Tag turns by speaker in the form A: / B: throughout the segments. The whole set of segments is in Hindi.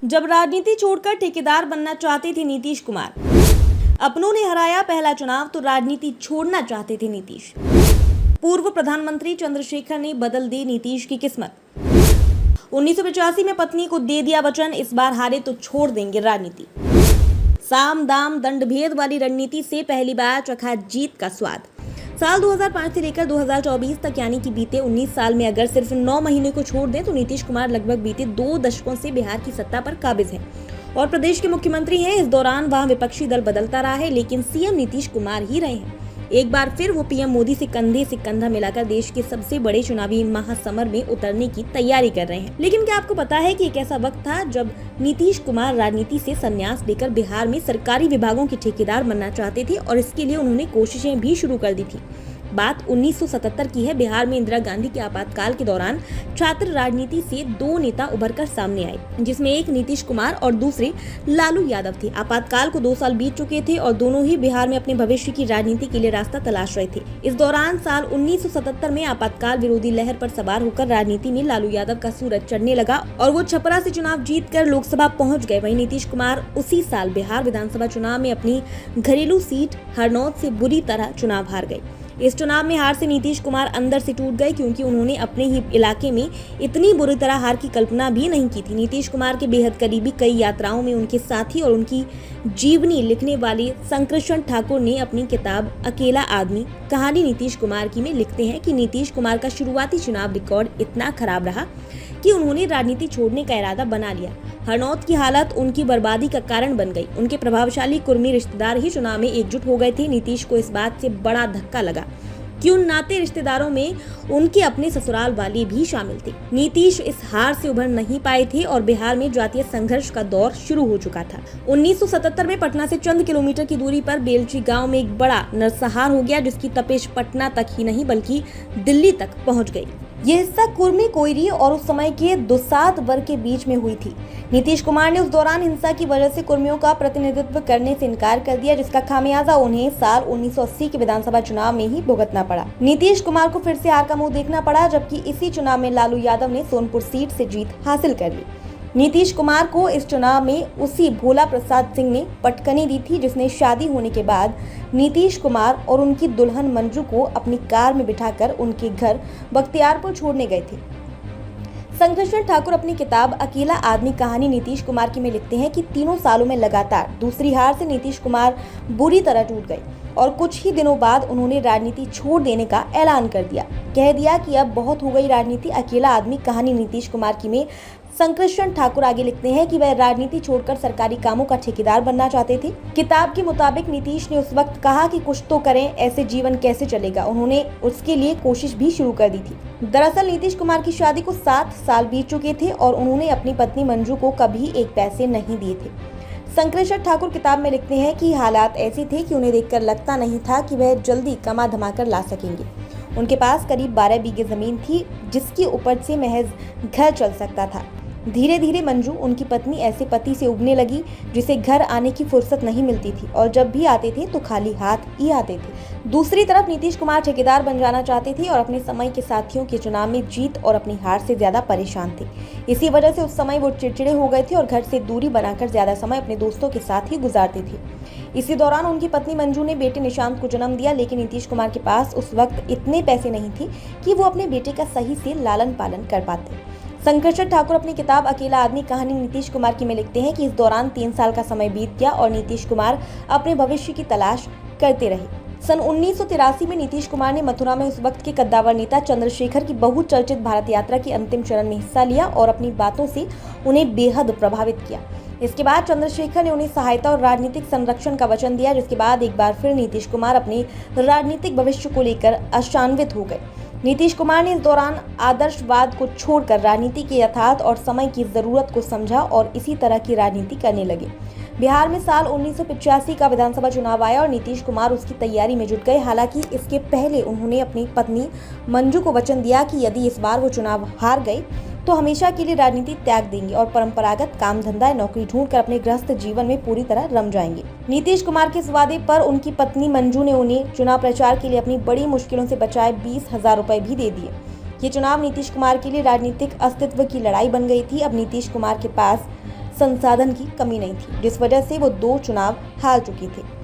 A: जब राजनीति छोड़कर ठेकेदार बनना चाहते थे नीतीश कुमार, अपनों ने हराया पहला चुनाव तो राजनीति छोड़ना चाहते थे नीतीश। पूर्व प्रधानमंत्री चंद्रशेखर ने बदल दी नीतीश की किस्मत। 1985 में पत्नी को दे दिया वचन, इस बार हारे तो छोड़ देंगे राजनीति। साम दाम दंड भेद वाली रणनीति से पहली बार चखा जीत का स्वाद। साल 2005 से लेकर 2024 तक यानी कि बीते 19 साल में अगर सिर्फ 9 महीने को छोड़ दें तो नीतीश कुमार लगभग बीते 2 दशकों से बिहार की सत्ता पर काबिज हैं और प्रदेश के मुख्यमंत्री हैं। इस दौरान वहां विपक्षी दल बदलता रहा है लेकिन सीएम नीतीश कुमार ही रहे हैं। एक बार फिर वो पीएम मोदी से कंधे से कंधा मिलाकर देश के सबसे बड़े चुनावी महासमर में उतरने की तैयारी कर रहे हैं। लेकिन क्या आपको पता है कि एक ऐसा वक्त था जब नीतीश कुमार राजनीति से संन्यास लेकर बिहार में सरकारी विभागों के ठेकेदार बनना चाहते थे और इसके लिए उन्होंने कोशिशें भी शुरू कर दी थी। बात 1977 की है। बिहार में इंदिरा गांधी के आपातकाल के दौरान छात्र राजनीति से 2 नेता उभरकर सामने आए, जिसमें एक नीतीश कुमार और दूसरे लालू यादव थे। आपातकाल को 2 साल बीत चुके थे और दोनों ही बिहार में अपने भविष्य की राजनीति के लिए रास्ता तलाश रहे थे। इस दौरान साल 1977 में आपातकाल विरोधी लहर पर सवार होकर राजनीति में लालू यादव का सूरज चढ़ने लगा और वो छपरा से चुनाव जीतकर लोकसभा पहुंच गए। वहीं नीतीश कुमार उसी साल बिहार विधानसभा चुनाव में अपनी घरेलू सीट हरनौत से बुरी तरह चुनाव हार गए। इस चुनाव में हार से नीतीश कुमार अंदर से टूट गए क्योंकि उन्होंने अपने ही इलाके में इतनी बुरी तरह हार की कल्पना भी नहीं की थी। नीतीश कुमार के बेहद करीबी कई यात्राओं में उनके साथी और उनकी जीवनी लिखने वाले शंकरचरण ठाकुर ने अपनी किताब अकेला आदमी कहानी नीतीश कुमार की में लिखते हैं कि नीतीश कुमार का शुरुआती चुनाव रिकॉर्ड इतना खराब रहा कि उन्होंने राजनीति छोड़ने का इरादा बना लिया। हरनौत की हालत उनकी बर्बादी का कारण बन गई। उनके प्रभावशाली कुर्मी रिश्तेदार ही चुनाव में एकजुट हो गए थे। नीतीश को इस बात से बड़ा धक्का लगा कि उन नाते रिश्तेदारों में उनके अपने ससुराल वाले भी शामिल थे। नीतीश इस हार से उभर नहीं पाए थे और बिहार में जातीय संघर्ष का दौर शुरू हो चुका था। 1977 में पटना से चंद किलोमीटर की दूरी पर बेलची गांव में एक बड़ा नरसंहार हो गया, जिसकी तपिश पटना तक ही नहीं बल्कि दिल्ली तक पहुंच गई। ये हिस्सा कुर्मी, कोयरी और उस समय के दुसाध वर्ग के बीच में हुई थी। नीतीश कुमार ने उस दौरान हिंसा की वजह से कुर्मियों का प्रतिनिधित्व करने से इनकार कर दिया, जिसका खामियाजा उन्हें साल 1980 के विधानसभा चुनाव में ही भुगतना पड़ा। नीतीश कुमार को फिर से हार का मुंह देखना पड़ा, जबकि इसी चुनाव में लालू यादव ने सोनपुर सीट से जीत हासिल कर ली। नीतीश कुमार को इस चुनाव में उसी भोला प्रसाद सिंह ने पटकनी दी थी, जिसने शादी होने के बाद नीतीश कुमार और उनकी दुल्हन मंजू को अपनी कार में बिठाकर उनके घर बख्तियारपुर छोड़ने गए थे। शंकरचरण ठाकुर अपनी किताब अकेला आदमी कहानी नीतीश कुमार की में लिखते हैं कि 3 सालों में लगातार दूसरी हार से नीतीश कुमार बुरी तरह टूट गए और कुछ ही दिनों बाद उन्होंने राजनीति छोड़ देने का ऐलान कर दिया। कह दिया कि अब बहुत हो गई राजनीति। अकेला आदमी कहानी नीतीश कुमार की में शंकरचरण ठाकुर आगे लिखते हैं कि वह राजनीति छोड़कर सरकारी कामों का ठेकेदार बनना चाहते थे। किताब के मुताबिक नीतीश ने उस वक्त कहा कि कुछ तो करें, ऐसे जीवन कैसे चलेगा। उन्होंने उसके लिए कोशिश भी शुरू कर दी थी। दरअसल नीतीश कुमार की शादी को 7 साल बीत चुके थे और उन्होंने अपनी पत्नी मंजू को कभी एक पैसे नहीं दिए थे। शंकरचरण ठाकुर किताब में लिखते हैं कि हालात ऐसे थे कि उन्हें देखकर लगता नहीं था कि वह जल्दी कमा धमा कर ला सकेंगे। उनके पास करीब 12 बीघे जमीन थी, जिसकी उपज से महज घर चल सकता था। धीरे धीरे मंजू उनकी पत्नी ऐसे पति से उबने लगी जिसे घर आने की फुर्सत नहीं मिलती थी और जब भी आते थे तो खाली हाथ ही आते थे। दूसरी तरफ नीतीश कुमार ठेकेदार बन जाना चाहते थे और अपने समय के साथियों के चुनाव में जीत और अपनी हार से ज्यादा परेशान थे। इसी वजह से उस समय वो चिड़चिड़े हो गए थे और घर से दूरी बनाकर ज्यादा समय अपने दोस्तों के साथ ही गुजारते थे। इसी दौरान उनकी पत्नी मंजू ने बेटे निशांत को जन्म दिया, लेकिन नीतीश कुमार के पास उस वक्त इतने पैसे नहीं थे कि वो अपने बेटे का सही से लालन पालन कर पाते। शंकरचरण ठाकुर अपनी किताब अकेला आदमी कहानी नीतीश कुमार की में लिखते हैं कि इस दौरान 3 साल का समय बीत गया और नीतीश कुमार अपने भविष्य की तलाश करते रहे। सन 1983 में नीतीश कुमार ने मथुरा में उस वक्त के कद्दावर नेता चंद्रशेखर की बहुचर्चित भारत यात्रा की अंतिम चरण में हिस्सा लिया और अपनी बातों से उन्हें बेहद प्रभावित किया। इसके बाद चंद्रशेखर ने उन्हें सहायता और राजनीतिक संरक्षण का वचन दिया, जिसके बाद एक बार फिर नीतीश कुमार अपने राजनीतिक भविष्य को लेकर आशान्वित हो गए। नीतीश कुमार ने इस दौरान आदर्शवाद को छोड़कर राजनीति के यथार्थ और समय की जरूरत को समझा और इसी तरह की राजनीति करने लगे। बिहार में साल 1985 का विधानसभा चुनाव आया और नीतीश कुमार उसकी तैयारी में जुट गए। हालांकि इसके पहले उन्होंने अपनी पत्नी मंजू को वचन दिया कि यदि इस बार वो चुनाव हार गए तो हमेशा के लिए राजनीति त्याग देंगे और परंपरागत काम धंधा नौकरी ढूंढकर अपने गृहस्थ जीवन में पूरी तरह रम जाएंगे। नीतीश कुमार के इस वादे पर उनकी पत्नी मंजू ने उन्हें चुनाव प्रचार के लिए अपनी बड़ी मुश्किलों से बचाए 20,000 रुपए भी दे दिए। ये चुनाव नीतीश कुमार के लिए राजनीतिक अस्तित्व की लड़ाई बन गई थी। अब नीतीश कुमार के पास संसाधन की कमी नहीं थी, जिस वजह से वो 2 चुनाव हार चुके थे।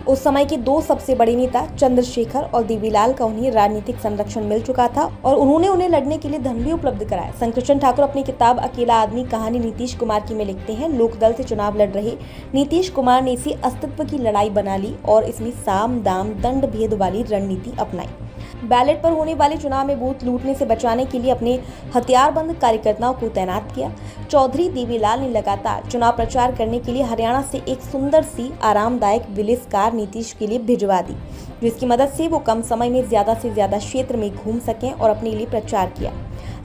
A: उस समय के 2 सबसे बड़े नेता चंद्रशेखर और देवीलाल का उन्हें राजनीतिक संरक्षण मिल चुका था और उन्होंने उन्हें लड़ने के लिए धन भी उपलब्ध कराया। शंकरचंद ठाकुर अपनी किताब अकेला आदमी कहानी नीतीश कुमार की में लिखते हैं, लोकदल से चुनाव लड़ रहे नीतीश कुमार ने इसे अस्तित्व की लड़ाई बना ली और इसमें साम दाम दंड भेद वाली रणनीति अपनाई। बैलेट पर होने वाले चुनाव में बूथ लूटने से बचाने के लिए अपने हथियारबंद कार्यकर्ताओं को तैनात किया। चौधरी देवीलाल ने लगातार चुनाव प्रचार करने के लिए हरियाणा से एक सुंदर सी आरामदायक विलेस कार नीतीश के लिए भिजवा दी, जिसकी मदद से वो कम समय में ज्यादा से ज्यादा क्षेत्र में घूम सकें और अपने लिए प्रचार किया।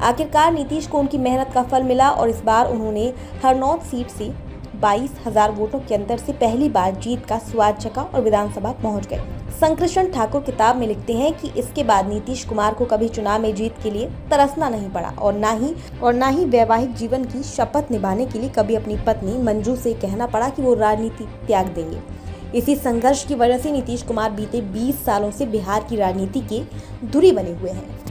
A: आखिरकार नीतीश को उनकी मेहनत का फल मिला और इस बार उन्होंने हरनौत सीट से 22,000 वोटों के अंतर से पहली बार जीत का स्वाद चखा और विधानसभा पहुंच गए। शंकरचंद ठाकुर किताब में लिखते हैं कि इसके बाद नीतीश कुमार को कभी चुनाव में जीत के लिए तरसना नहीं पड़ा और ना ही वैवाहिक जीवन की शपथ निभाने के लिए कभी अपनी पत्नी मंजू से कहना पड़ा कि वो राजनीति त्याग देंगे। इसी संघर्ष की वजह से नीतीश कुमार बीते 20 सालों से बिहार की राजनीति के धुरी बने हुए हैं।